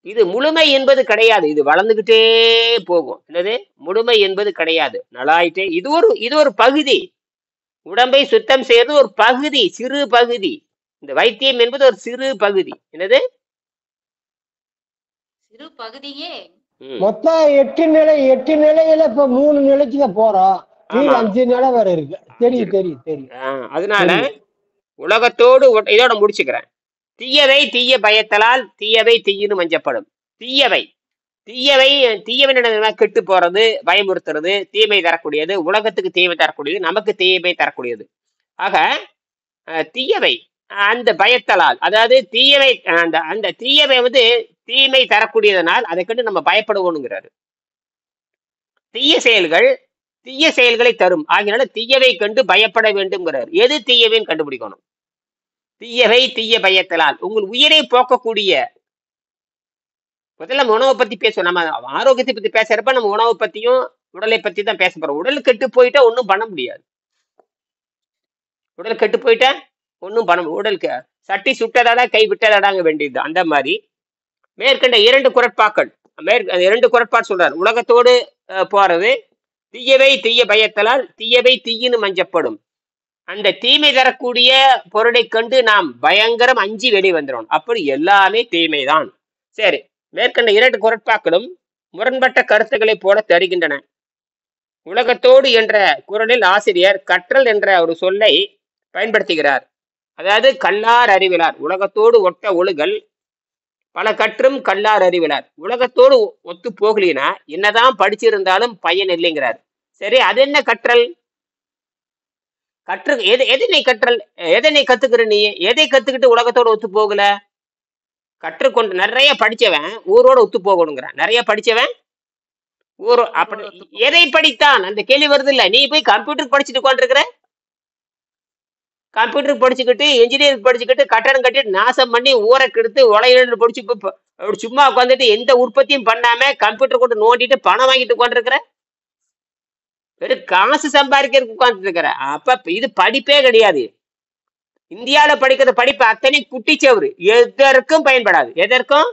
இது முழுமை என்பது கிடையாது. இது வளர்ந்துகிட்டே போகும். என்னது முழுமை என்பது கிடையாது. நலாயிட்டே. இது ஒரு பகுதி. உடம்பை சுத்தம் செய்யறது ஒரு பகுதி, சிறு பகுதி. இந்த வைத்தியம் என்பது ஒரு சிறு பகுதி. என்னது சிறு பகுதியே. மொத்தம் 8 நிலையில இப்ப 3 நிலைக்கு தான் போறோம். 5 நிலை வரை இருக்கு. தெரியும். அதனால உலகத்தோடு இதோட முடிச்சுக்கிறேன். தீயவை தீய பயத்தலால் தீயவை தீயின்னு மஞ்சப்படும். தீயவை கெட்டு போறது, பயமுறுத்துறது, தீமை தரக்கூடியது, உலகத்துக்கு தீமை தரக்கூடியது, நமக்கு தீமை தரக்கூடியது. ஆக தீயவை அந்த பயத்தலால், அதாவது தீயவை அந்த தீயவை தீமை தரக்கூடியதனால் அதை கண்டு நம்ம பயப்படுவோம்ங்கிறாரு. தீய செயல்களை தரும். ஆகினால தீயவை கண்டு பயப்பட வேண்டும்ங்கிறாரு. எது தீயவைன்னு கண்டுபிடிக்கணும். தீயவை தீய பயத்தலால் உங்கள் உயிரை போக்கக்கூடிய. முதல்ல நம்ம உணவை பத்தி பேசுவோம். நம்ம ஆரோக்கியத்தை பத்தி பேசுறப்ப நம்ம உணவை பத்தியும் உடலை பத்தி தான் பேச போறோம். உடல் கெட்டு போயிட்டா ஒன்றும் பண்ண முடியாது. உடல் கெட்டு போயிட்டா ஒன்றும் பண்ண முடியும். உடலுக்கு சட்டி சுட்டதாடா கை விட்டதாடாங்க வேண்டியது. அந்த மாதிரி மேற்கண்ட 2 குரட்பாக்கள் 2 குரட்பாடு சொல்றாரு. உலகத்தோடு போறது, தீயவை தீய பயத்தலால் தீயவை தீயின்னு மஞ்சப்படும். அந்த தீமை தரக்கூடிய பொருளை கண்டு நாம் பயங்கரம் அஞ்சி வெளி வந்துடும். அப்படி எல்லாமே தீமைதான். சரி, மேற்கண்ட 2 குரட்பாக்களும் முரண்பட்ட கருத்துக்களை போல தருகின்றன. உலகத்தோடு என்ற குரலில் ஆசிரியர் கற்றல் என்ற ஒரு சொல்லை பயன்படுத்துகிறார். அதாவது கல்லார் அறிவிலார். உலகத்தோடு ஒட்ட ஒழுகல் பல கற்றும் கல்லார் அறிவிலார். உலகத்தோடு ஒத்து போகலினா என்னதான் படிச்சிருந்தாலும் பயன் இல்லைங்கிறார். சரி, அது என்ன கற்றல்? எதை நீ கற்றல்? எதை நீ கத்துக்கிற? நீ எதை கத்துக்கிட்டு உலகத்தோட ஒத்து போகல? கற்றுக்கொண்டு நிறைய படிச்சவன் ஊரோட ஒத்து போகணுங்கிறான். நிறைய படிச்சவன் ஊரோ அப்படி எதை படித்தான்? அந்த கேள்வி வருது இல்ல. நீ போய் கம்ப்யூட்டருக்கு படிச்சுட்டு உட்காந்துருக்கிற. கம்ப்யூட்டருக்கு படிச்சுக்கிட்டு, இன்ஜினியரிங் படிச்சுக்கிட்டு, கட்டடம் கட்டிட்டு நாசம் பண்ணி ஊரை கெடுத்து உலையில படிச்சு சும்மா உட்காந்துட்டு எந்த உற்பத்தியும் பண்ணாம கம்ப்யூட்டர் கொண்டு நோண்டிட்டு பணம் வாங்கிட்டு உட்காந்துருக்கிற. வெறும் காசு சம்பாதிக்கிறதுக்கு உட்காந்துட்டு இருக்கிற. அப்ப இது படிப்பே கிடையாது. இந்தியாவில படிக்கிற படிப்பு அத்தனை குட்டிச்சவரு. எதற்கும் பயன்படாது. எதற்கும்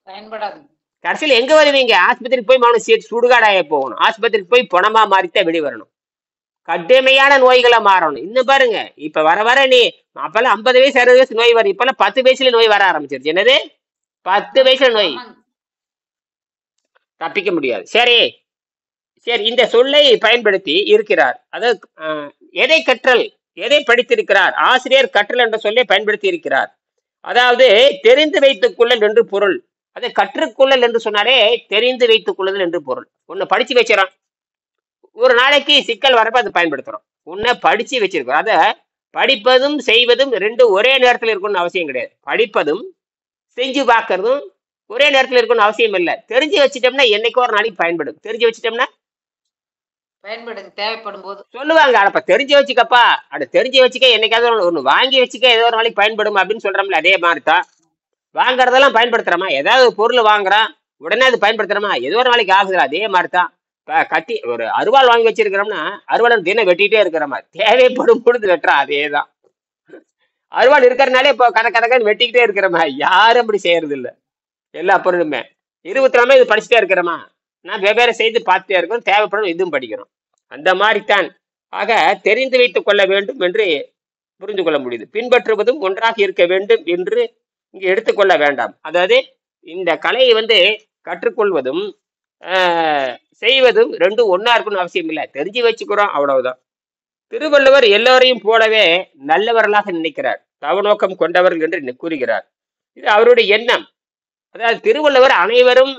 பயன்படாது. கடைசியில் எங்க வருவீங்க? ஆஸ்பத்திரிக்கு போய் சுடுகாடாய போகணும். ஆஸ்பத்திரிக்கு போய் பணமா மாறித்தான் வெளியே வரணும். கடுமையான நோய்களை மாறணும். இன்னும் பாருங்க, இப்ப வர நீ அப்பெல்லாம் 50 வயசு 60 வயசு நோய் வரும். இப்பெல்லாம் 10 வயசுல நோய் வர ஆரம்பிச்சிருச்சு. என்னது 10 வயசுல நோய் ஆமாங்க. தப்பிக்க முடியாது. சரி சரி, இந்த சொல்லை பயன்படுத்தி இருக்கிறார். அதாவது எதை கற்றல், எதை படித்திருக்கிறார்? ஆசிரியர் கற்றல் என்ற சொல்லை பயன்படுத்தி இருக்கிறார். அதாவது தெரிந்து வைத்துக் கொள்ளல் என்று பொருள். அதை கற்றுக்கொள்ளல் என்று சொன்னாலே தெரிந்து வைத்துக் கொள்ளுதல் என்று பொருள். ஒன்னு படிச்சு வச்சிடறோம், ஒரு நாளைக்கு சிக்கல் வரப்ப அதை பயன்படுத்துறோம். ஒன்ன படிச்சு வச்சிருக்கோம். அத படிப்பதும் செய்வதும் ரெண்டும் ஒரே நேரத்தில் இருக்கணும்னு அவசியம் கிடையாது. படிப்பதும் செஞ்சு பார்க்கறதும் ஒரே நேரத்தில் இருக்கணும்னு அவசியம் இல்லை. தெரிஞ்சு வச்சுட்டோம்னா என்னைக்கோ ஒரு நாளைக்கு பயன்படும். தெரிஞ்சு வச்சுட்டோம்னா பயன்படுங்க தேவைப்படும் போது. சொல்லுவாங்க, அடப்ப தெரிஞ்சு வச்சுக்கப்பா, அட தெரிஞ்சு வச்சுக்க, என்னைக்காவது ஒண்ணு வாங்கி வச்சுக்க, ஏதோ ஒரு நாளைக்கு பயன்படும் அப்படின்னு சொல்றோம்ல. அதே மாதிரி தான் வாங்குறதெல்லாம் பயன்படுத்துறோமா? ஏதாவது ஒரு பொருள் வாங்குறான், உடனே அது பயன்படுத்துறோமா? ஏதோ ஒரு நாளைக்கு ஆகுது. அதே மாதிரி தான் கத்தி ஒரு அருவாள் வாங்கி வச்சிருக்கிறோம்னா அருவாள் தினம் வெட்டிட்டே இருக்கிறோமா? தேவைப்படும் பொழுது வெட்டுறோம். அதே தான் அருவாள் இருக்கிறனாலே இப்போ கணக்கணக்கன்னு வெட்டிக்கிட்டே இருக்கிறோமா? யாரும் அப்படி செய்யறது இல்லை. எல்லா பொருளுமே 24 இது படிச்சுட்டே இருக்கிறோமா? நான் வெவ்வேறு செய்து பார்த்துட்டே இருக்கிறோம். தேவைப்படும் இதுவும் படிக்கிறோம். அந்த மாதிரித்தான். ஆக தெரிந்து வைத்துக் கொள்ள வேண்டும் என்று புரிந்து கொள்ள முடியுது. பின்பற்றுவதும் ஒன்றாக இருக்க வேண்டும் என்று இங்க எடுத்துக்கொள்ள வேண்டாம். அதாவது இந்த கலையை கற்றுக்கொள்வதும் செய்வதும் ரெண்டும் ஒன்னா இருக்கணும்னு அவசியம் இல்லை. தெரிஞ்சு வச்சுக்கிறோம், அவ்வளவுதான். திருவள்ளுவர் எல்லோரையும் போலவே நல்லவர்களாக நினைக்கிறார், தவநோக்கம் கொண்டவர்கள் என்று கூறுகிறார். இது அவருடைய எண்ணம். அதாவது திருவள்ளுவர் அனைவரும்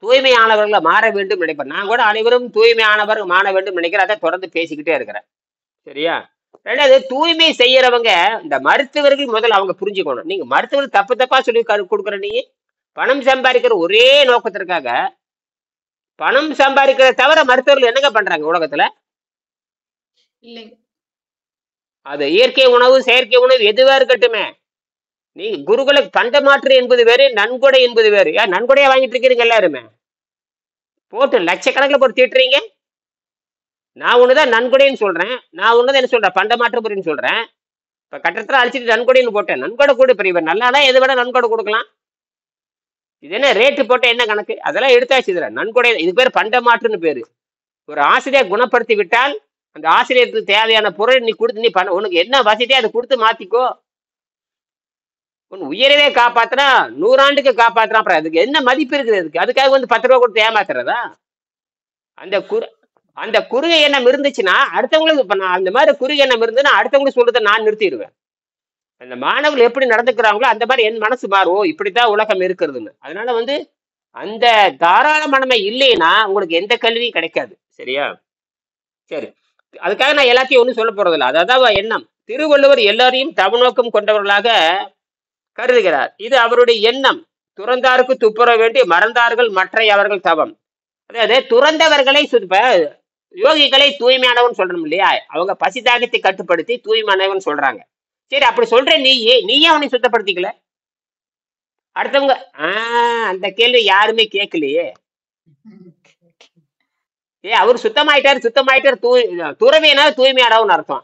தூய்மையானவர்களை மாற வேண்டும் நினைப்பேன். நான் கூட அனைவரும் தூய்மையானவர் மாற வேண்டும் நினைக்கிறேன். அதை தொடர்ந்து பேசிக்கிட்டே இருக்கிறேன். சரியா? ரெண்டாவது, தூய்மை செய்யறவங்க இந்த மருத்துவர்கள் முதல்ல அவங்க புரிஞ்சுக்கணும். நீங்க மருத்துவர்கள் தப்பு தப்பா சொல்லி கொடுக்குற, நீங்க பணம் சம்பாதிக்கிற ஒரே நோக்கத்திற்காக, பணம் சம்பாதிக்கிறத தவிர மருத்துவர்கள் என்னங்க பண்றாங்க உலகத்துல? இல்லைங்க. அது இயற்கை உணவு, செயற்கை உணவு எதுவா இருக்கட்டுமே, நீங்க குருகுல பண்டமாற்று என்பது வேறு, நன்கொடை என்பது வேறு. ஏன் நன்கொடையா வாங்கிட்டு இருக்கிறீங்க எல்லாருமே? போட்டு லட்சக்கணக்கில் போட்டு தீட்டுறீங்க. நான் ஒண்ணுதான் நன்கொடைன்னு சொல்றேன். நான் ஒண்ணுதான் என்ன சொல்றேன், பண்டமாற்று முறைன்னு சொல்றேன். இப்ப கட்டத்துல அழிச்சிட்டு நன்கொடைன்னு போட்டேன். நன்கொடை கூட பெரியவர் நல்லானா எது விட நன்கொடை கொடுக்கலாம். இது என்ன ரேட்டு போட்ட என்ன கணக்கு? அதெல்லாம் எடுத்தாச்சு. இதுல நன்கொடை, இது பேர் பண்டமாற்றுன்னு பேரு. ஒரு ஆசிரியர் குணப்படுத்தி விட்டால் அந்த ஆசிரியருக்கு தேவையான பொருள் நீ கொடுத்து, நீ பண்ண, உனக்கு என்ன வசதியோ அதை கொடுத்து மாத்திக்கோ. உன் உயிரவே காப்பாத்துனா 100 ஆண்டுக்கு காப்பாத்துறான். அப்புறம் அதுக்கு என்ன மதிப்பு இருக்குது? அதுக்காக 10 ரூபா கொடுத்து ஏமாத்துறதா? அந்த குறுகை எண்ணம் இருந்துச்சுன்னா அடுத்தவங்களுக்கு, இப்ப நான் அந்த மாதிரி குறுகை எண்ணம் இருந்துன்னா அடுத்தவங்களுக்கு சொல்றதை நான் நிறுத்திடுவேன். அந்த மாணவர்கள் எப்படி நடந்துக்கிறாங்களோ அந்த மாதிரி என் மனசு மாறும். இப்படித்தான் உலகம் இருக்கிறதுன்னு. அதனால அந்த தாராள மனமே இல்லைன்னா உங்களுக்கு எந்த கல்வியும் கிடைக்காது. சரியா? சரி, அதுக்காக நான் எல்லாத்தையும் ஒன்றும் சொல்ல போறதில்லை. அதான் எண்ணம். திருவள்ளுவர் எல்லாரையும் தவநோக்கம் கொண்டவர்களாக கருதுகிறார். இது அவருடைய எண்ணம். துறந்தாருக்கு துப்புர வேண்டி மறந்தார்கள் மற்ற அவர்கள் தவம். அதாவது துறந்தவர்களை யோகிகளை தூய்மையானவன் சொல்றோம் இல்லையா? அவங்க பசி தாகத்தை கட்டுப்படுத்தி தூய்மையானவன் சொல்றாங்க. சரி, அப்படி சொல்ற நீயே அவனை சுத்தப்படுத்திக்கல. அடுத்தவங்க அந்த கேள்வி யாருமே கேட்கலையே. அவர் சுத்தமாயிட்டார். துறவினா தூய்மையானவன் அர்த்தம்.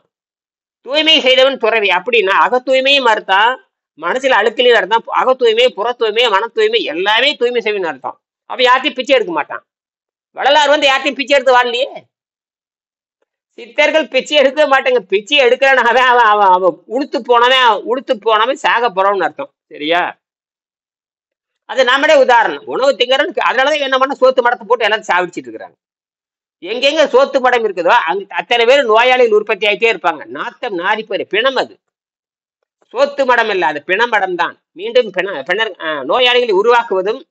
தூய்மை செய்தவன் துறவி. அப்படின்னா அக தூய்மையும் அர்த்தம், மனசுல அழுக்கலையும் அர்த்தம், அக தூய்மை, புற தூய்மை, மன தூய்மை எல்லாமே தூய்மை செய்வன்னு அர்த்தம். அப்ப யார்த்தையும் பிச்சை எடுக்க மாட்டான். வள்ளலார் யார்த்தையும் பிச்சை எடுத்து வாழலையே. சித்தர்கள் பிச்சை எடுக்க மாட்டாங்க. பிச்சை எடுக்கிறான் அவன் உளுத்து போனவன் சாக போறவன்னு அர்த்தம். சரியா? அது நம்மளே உதாரணம். உணவு திங்கறன்னு அதனாலதான் என்ன பண்ண சோத்து மடத்தை போட்டு எல்லாத்தையும் சாவிடிச்சிட்டு இருக்கிறாங்க. எங்கெங்க சோத்து மடம் இருக்குதோ அத்தனை பேர் நோயாளிகள் உற்பத்தி ஆகிட்டே இருப்பாங்க. நாத்தம் நாரி போயிரு. பிணம். அது சோத்து மடம் இல்ல, அது பிணமடம் தான். மீண்டும் நோயாளிகளை உருவாக்குவதும்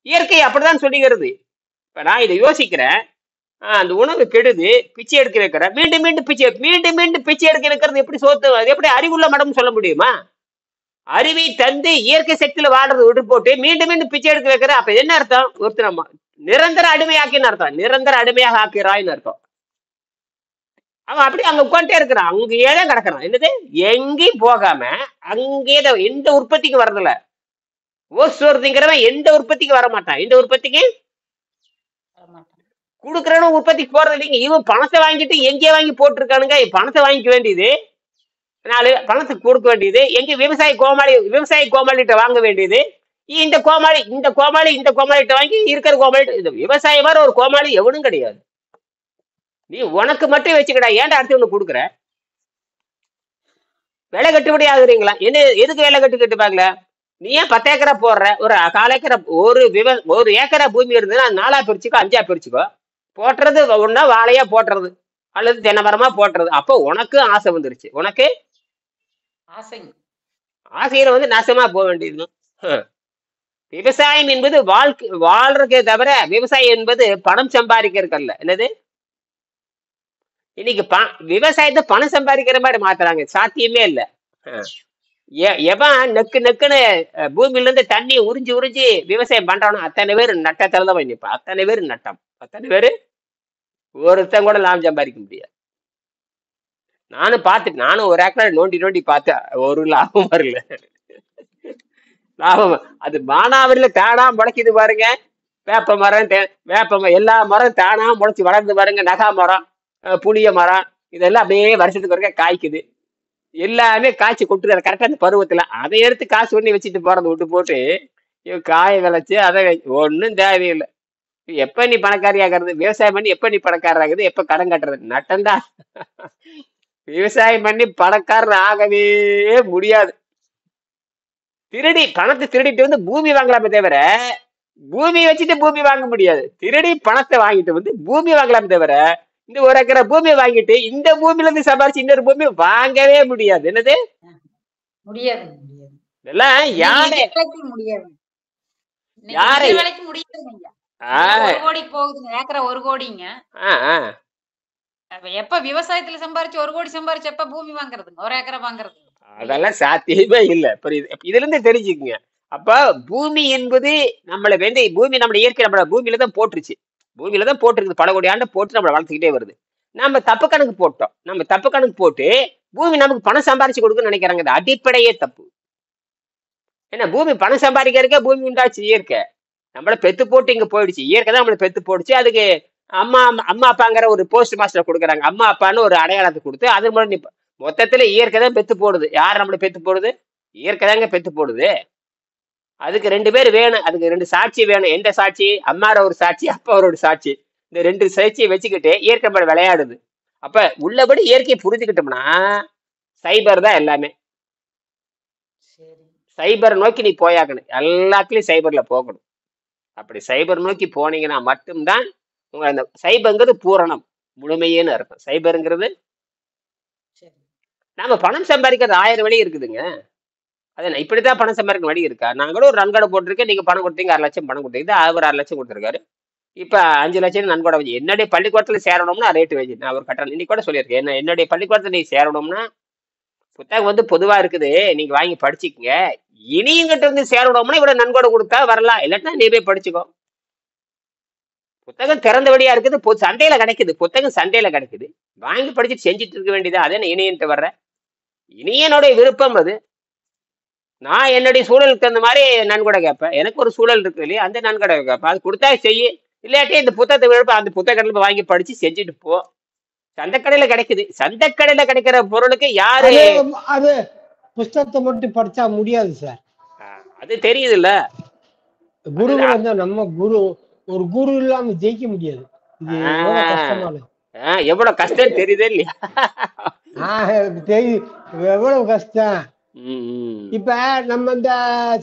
இயற்கை அப்படிதான் சொல்லுகிறது. இப்ப நான் இதை யோசிக்கிறேன். அந்த உணவு கெடுது, பிச்சை எடுக்க வைக்கிறேன். மீண்டும் மீண்டும் பிச்சை எடுக்க வைக்கிறது எப்படி சோத்து? அது எப்படி அறிவுள்ள மடம் சொல்ல முடியுமா? அறிவை தந்து இயற்கை சக்தியில வாழ்றது விட்டு போட்டு மீண்டும் மீண்டும் பிச்சை எடுக்க வைக்கிற. அப்ப என்ன அர்த்தம்? ஒருத்தர் நிரந்தர அடிமையாக்கின்னு அர்த்தம். நிரந்தர அடிமையாக ஆக்கிறாய்ன்னு அர்த்தம். அவன் அப்படி அங்க உட்காந்துட்டே இருக்கிறான். அங்கேயே தான் கிடக்குறான். என்னது, எங்கேயும் போகாம அங்கேயே தான். எந்த உற்பத்திக்கு வர்றதில்ல. ஓசுறதுங்கிறவன் எந்த உற்பத்திக்கு வர மாட்டான். எந்த உற்பத்திக்கு கொடுக்குறவனும் உற்பத்திக்கு போறது இல்லைங்க. இவன் பணத்தை வாங்கிட்டு எங்கேயே வாங்கி போட்டிருக்கானுங்க. பணத்தை வாங்கிக்க வேண்டியது, 4 பணத்துக்கு கொடுக்க வேண்டியது. எங்க விவசாய கோமாளிகிட்ட வாங்க வேண்டியது. இந்த கோமாளிகிட்ட வாங்கி இருக்கிற கோமாளி. இந்த விவசாய மாதிரி ஒரு கோமாளி எவனும் கிடையாது. நீ உனக்கு மட்டும் வச்சுக்கடா. ஏன்டா அடுத்து ஒண்ணு கொடுக்குற? வேலை கட்டுப்படி ஆகுறீங்களா? என்ன எதுக்கு வேலை கட்டுப்பாங்களா? நீ ஏன் 10 ஏக்கரா போடுற? ஒரு 1/4 ஏக்கரா ஒரு ஏக்கரா பூமி இருந்ததுன்னா 4ஆ பிரிச்சுக்கோ, 5ஆ பிரிச்சுக்கோ. போட்டுறது ஒண்ணா வாழையா போட்டுறது அல்லது தென்னை மரமா போட்டுறது. அப்போ உனக்கு ஆசை வந்துருச்சு. உனக்கு ஆசைங்க. ஆசையில நாசமா போக வேண்டியது. விவசாயம் என்பது வாழ்றதுக்கே தவிர விவசாயம் என்பது பணம் சம்பாதிக்கிறதுக்கு அல்ல. என்னது இன்னைக்கு விவசாயத்தை பணம் சம்பாதிக்கிற மாதிரி மாத்துறாங்க. சாத்தியமே இல்லை. எவன் நெக்குன்னு பூமியில இருந்து தண்ணி உறிஞ்சி உறிஞ்சி விவசாயம் பண்றானோ அத்தனை பேர் நட்டத்துல தான் போய் நிற்பான். அத்தனை பேர் நட்டம். அத்தனை பேரு ஒருத்தன் கூட லாபம் சம்பாதிக்க முடியாது. நானும் ஒரு ஏக்கரை நோண்டி பார்த்தேன். ஒரு லாபம் வரல. லாபம் அது மானாவரியில தானா முளைக்குது பாருங்க. வேப்ப மரம் எல்லா மரம் தானா முளைச்சு வளர்ந்து பாருங்க. நகா மரம், புளிய மரம் இதெல்லாம் அப்படியே வருஷத்துக்கு ஒருக்க காய்க்குது. எல்லாமே காய்ச்சி கொட்டுது கரெக்டா அந்த பருவத்துல. அதை எடுத்து காசு பண்ணி வச்சுட்டு போறது விட்டு போட்டு காய விளைச்சு அதை ஒன்றும் தேவையில்லை. எப்ப நீ பணக்காரி ஆகிறது? விவசாயம் பண்ணி எப்ப நீ பணக்காரர் ஆகுது? எப்ப கடன் கட்டுறது? நட்டம்தான். விவசாயம் பண்ணி பணக்காரர் ஆகவே முடியாது. பணத்தை திருடிட்டு பூமி வாங்கலாமே தவிர பூமி வச்சுட்டு பூமி வாங்க முடியாது. திருடி பணத்தை வாங்கிட்டு பூமி வாங்கலாமே தவிர இந்த 1 ஏக்கரை பூமி வாங்கிட்டு இந்த பூமியில இருந்து சம்பாரிச்சு இன்னொரு பூமி வாங்கவே முடியாது. என்னது முடியாது. இதெல்லாம் யாரு முடியாது. யாரு வேலைக்கு முடியாதுங்க. 1 கோடிக்கு போகுதுங்க. ஏக்கரை 1 கோடிங்க. எப்ப விவசாயத்துல சம்பாரிச்சு 1 கோடி சம்பாரிச்சு எப்ப பூமி வாங்குறதுங்க? 1 ஏக்கரை வாங்குறது அதெல்லாம் சாத்தியமே இல்லை. இதுல இருந்து தெரிஞ்சுக்குங்க. அப்ப பூமி என்பது பூமி நம்மள இயற்கை நம்மள பூமியில தான் போட்டுருச்சு. பூமியில தான் போட்டுருக்குது. பல கோடி ஆண்டு போட்டு நம்மளை வளர்த்துக்கிட்டே வருது. நம்ம தப்பு கணக்கு போட்டோம். நம்ம தப்பு கணக்கு போட்டு பூமி நமக்கு பணம் சம்பாரிச்சு கொடுக்குன்னு நினைக்கிறாங்க. அது அடிப்படையே தப்பு. ஏன்னா பூமி பணம் சம்பாதிக்கிறதுக்கே பூமி உண்டாச்சு. இயற்கை நம்மள பெத்து போட்டு இங்க போயிடுச்சு. இயற்கை தான் நம்மளை பெத்து போடுச்சு. அதுக்கு அம்மா அப்பாங்கிற ஒரு போஸ்ட் மாஸ்டர் கொடுக்குறாங்க. அம்மா அப்பான்னு ஒரு அடையாளத்தை கொடுத்து அது மூலம் மொத்தத்துல இயற்கை தான் பெத்து போடுது. யார் நம்மளை பெத்து போடுது? இயற்கை தாங்க பெத்து போடுது. அதுக்கு 2 பேர் வேணும். அதுக்கு 2 சாட்சி வேணும். எந்த சாட்சி? அம்மார ஒரு சாட்சி, அப்பாவோட ஒரு சாட்சி. இந்த 2 சாட்சியை வச்சுக்கிட்டு இயற்கை மேல விளையாடுது. அப்ப உள்ளபடி இயற்கையை புரிஞ்சுக்கிட்டோம்னா சைபர் தான் எல்லாமே. சைபர் நோக்கி நீ போயாக்கணும். எல்லாத்துலயும் சைபர்ல போகணும். அப்படி சைபர் நோக்கி போனீங்கன்னா மட்டும்தான் உங்க அந்த சைபர்ங்கிறது பூரணம், முழுமையேன்னு அர்த்தம். சைபருங்கிறது நாம பணம் சம்பாதிக்கிறது 1000 வழி இருக்குதுங்க. அது இப்படித்தான் பணம் சம்பாதிக்க வழி இருக்கா? நான் கூட ஒரு நன்கொடை போட்டிருக்கேன். நீங்க பணம் கொடுத்தீங்க, 6 லட்சம் பணம் கொடுத்தீங்க. அவர் 6 லட்சம் கொடுத்துருக்காரு. இப்ப 5 லட்சம் நன்கொடை வச்சு என்னுடைய பள்ளிக்கூடத்துல சேரணும்னா ரேட்டு வச்சு நான் ஒரு கட்டணம் இன்னைக்கு கூட சொல்லியிருக்கேன். என்னுடைய பள்ளிக்கூடத்துல நீ சேரணும்னா புத்தகம் பொதுவா இருக்குது, நீங்க வாங்கி படிச்சுக்கங்க. இனியும் கிட்ட இருந்து சேரணும்னா இவ்வளவு நன்கொடை கொடுத்தா வரலாம், இல்லாட்டா நீ போய் படிச்சுக்கோ. புத்தகம் திறந்தபடியா இருக்குது. சந்தையில கிடைக்குது. புத்தகம் சந்தையில கிடைக்குது. வாங்கி படிச்சுட்டு செஞ்சுட்டு இருக்க வேண்டியதா? அதே இனியன்ட்டு வர்ற இனியனுடைய விருப்பம் அது. நான் என்னுடைய சூழலுக்கு தகுந்த மாதிரி நன்கொடை கேட்பேன். எனக்கு ஒரு சூழல் இருக்கு இல்லையா? அந்த நன்கொடை கேட்பேன். அது கொடுத்தா செய்ய, இல்லாட்டி இந்த புத்தகத்தை விருப்பம் அந்த புத்தகத்துல வாங்கி படிச்சு செஞ்சுட்டு போ. சந்தைக்கடையில கிடைக்குது. சந்தைக்கடையில கிடைக்கிற பொருளுக்கு யாரு அது புத்தகத்தை மட்டும் படிச்சா முடியாது சார். அது தெரியுது இல்ல. குருகள் வந்து நம்ம குரு ஒரு குரு இல்லாம ஜெயிக்க முடியாது. எவ்வளவு கஷ்டம் தெரியுது இல்லையா? தெரியும் எவ்வளவு கஷ்டம். இப்ப நம்ம இந்த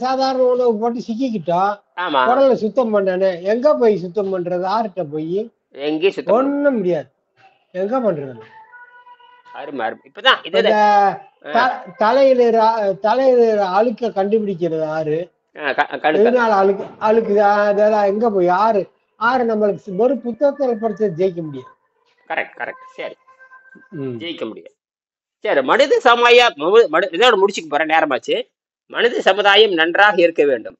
சாதாரண உணவு போட்டு சிக்கிக்கிட்டோம். குடலை சுத்தம் பண்ணானே எங்க போய் சுத்தம் பண்றது? ஆர்கிட்ட போய் எங்கேயும் ஒண்ணும் முடியாது. எங்க பண்றது? தலையில அழுக்க கண்டுபிடிக்கிறது யாரு? அழுக்கு அதெல்லாம் எங்க போய் ஆறு நம்மளுக்கு ஒரு புத்தகத்துல படிச்ச ஜெயிக்க முடியாது. சரி, ஜெயிக்க முடியாது. சரி, மனித சமுதாயம் இதோட முடிச்சுக்க போறேன், நேரமாச்சு. மனித சமுதாயம் நன்றாக இருக்க வேண்டும்,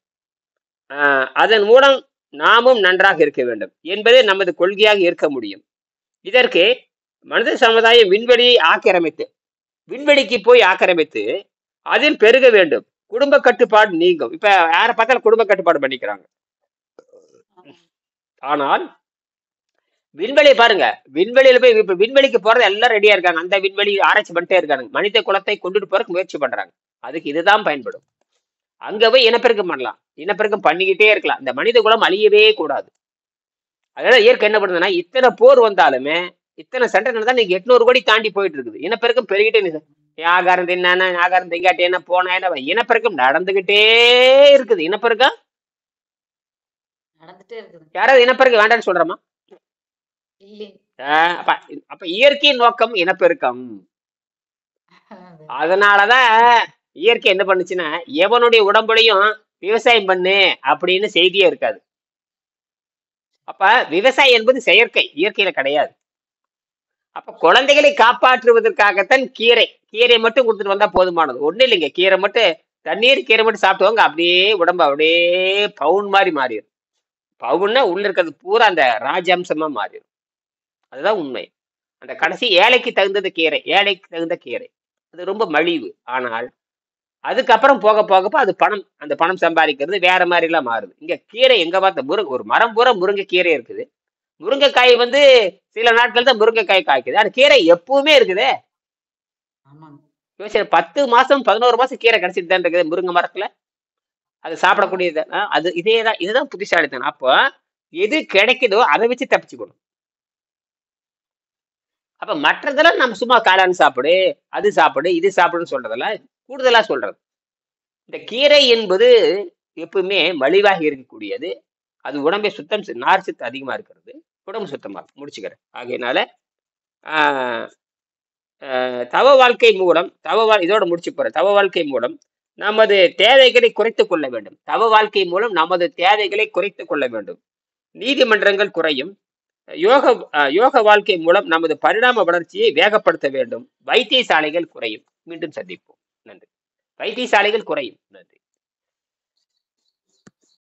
அதன் மூலம் நாமும் நன்றாக இருக்க வேண்டும் என்பதே நமது கொள்கையாக இருக்க முடியும். இதற்கு மனித சமுதாயம் விண்வெளிக்கு போய் ஆக்கிரமித்து அதில் பெருக வேண்டும். குடும்ப கட்டுப்பாடு நீங்கும். இப்ப யாரை பார்த்தாலும் குடும்ப கட்டுப்பாடு பண்ணிக்கிறாங்க. ஆனால் விண்வெளி பாருங்க, விண்வெளியில போய் இப்ப விண்வெளிக்கு போறது எல்லாம் ரெடியா இருக்காங்க. அந்த விண்வெளி ஆராய்ச்சி பண்ணிட்டே இருக்காங்க. மனித குலத்தை கொண்டுட்டு போறதுக்கு முயற்சி பண்றாங்க. அதுக்கு இதுதான் பயன்படும். அங்க போய் இனப்பெருக்கம் பண்ணலாம், இனப்பெருக்கம் பண்ணிக்கிட்டே இருக்கலாம். இந்த மனித குலம் அழியவே கூடாது. அதனால இயற்கை என்ன பண்ணுதுன்னா, இத்தனை போர் வந்தாலுமே, இத்தனை சண்டை நடந்தா நீங்க 800 கோடி தாண்டி போயிட்டு இருக்குது. இனப்பெருக்கம் பெருகிட்டே ஆகாரம் தின்னானா ஆகாரம் திங்காட்டி என்ன போனா என்ன இனப்பெருக்கம் நடந்துகிட்டே இருக்குது. இனப்பெருக்கம் நடந்துட்டே இருக்குது. யாராவது இனப்பெருக்கம் வேண்டாம்னு சொல்றோமா? இல்லை. அப்ப அப்ப இயற்கையின் நோக்கம் இனப்பெருக்கம். அது. அதனாலதான் இயற்கை என்ன பண்ணுச்சுன்னா, எவனுடைய உடம்புலையும் விவசாயம் பண்ணு அப்படின்னு செய்தியே இருக்காது. அப்ப விவசாயம் என்பது செயற்கை, இயற்கையில கிடையாது. அப்ப குழந்தைகளை காப்பாற்றுவதற்காகத்தான் கீரை. கீரை மட்டும் கொடுத்துட்டு வந்தா போதுமானது. ஒண்ணு இல்லைங்க, கீரை மட்டும் தண்ணீர் கீரை மட்டும் சாப்பிட்டுவாங்க, அப்படியே உடம்பு அப்படியே பவுன் மாதிரி மாறிடும். பவுன்னா உள்ள இருக்கிறது பூரா அந்த ராஜாம்சமா மாறிடும். அதுதான் உண்மை. அந்த கடைசி ஏழைக்கு தகுந்தது கீரை, ஏழைக்கு தகுந்த கீரை. அது ரொம்ப மலிவு. ஆனால் அதுக்கப்புறம் போக போகப்ப அது பணம், அந்த பணம் சம்பாதிக்கிறது வேற மாதிரி எல்லாம் மாறுது. இங்க கீரை எங்க பார்த்த ஒரு மரம் பூரா முருங்கை கீரை இருக்குது. முருங்கைக்காய் வந்து சில நாட்கள் தான் முருங்கைக்காய் காய்க்குது. ஆனா கீரை எப்பவுமே இருக்குதே. ஆமாங்க. யோசிச்சு 10 மாசம் 11 மாசம் கீரை கிடைச்சிட்டு தான் இருக்குது முருங்கை மரத்துல. அது சாப்பிடக்கூடியது. அது இதேதான், இதுதான் புத்திசாலித்தனம். அப்போ எது கிடைக்குதோ அதை வச்சு தப்பிச்சுக்கணும். அப்ப மற்றதெல்லாம் நம்ம சும்மா காளான் சாப்பிடு, அது சாப்பிடு, இது சாப்பிடுன்னு சொல்றதெல்லாம் கூடுதலா சொல்றது. இந்த கீரை என்பது எப்பவுமே மலிவாக இருக்கக்கூடியது. அது உடம்பை சுத்தம் நார் சத்து அதிகமா இருக்கிறது. உடம்பு சுத்தமா முடிச்சுக்கிறேன். ஆகையினால ஆஹ் தவ வாழ்க்கை மூலம் இதோட முடிச்சு போறேன். தவ வாழ்க்கை மூலம் நமது தேவைகளை குறைத்துக் கொள்ள வேண்டும். தவ வாழ்க்கை மூலம் நமது தேவைகளை குறைத்துக் கொள்ள வேண்டும். நீதிமன்றங்கள் குறையும். யோக வாழ்க்கை மூலம் நமது பரிணாம வளர்ச்சியை வேகப்படுத்த வேண்டும். வைத்தியசாலைகள் குறையும். மீண்டும் சந்திப்போம். நன்றி. வைத்தியசாலைகள் குறையும். நன்றி.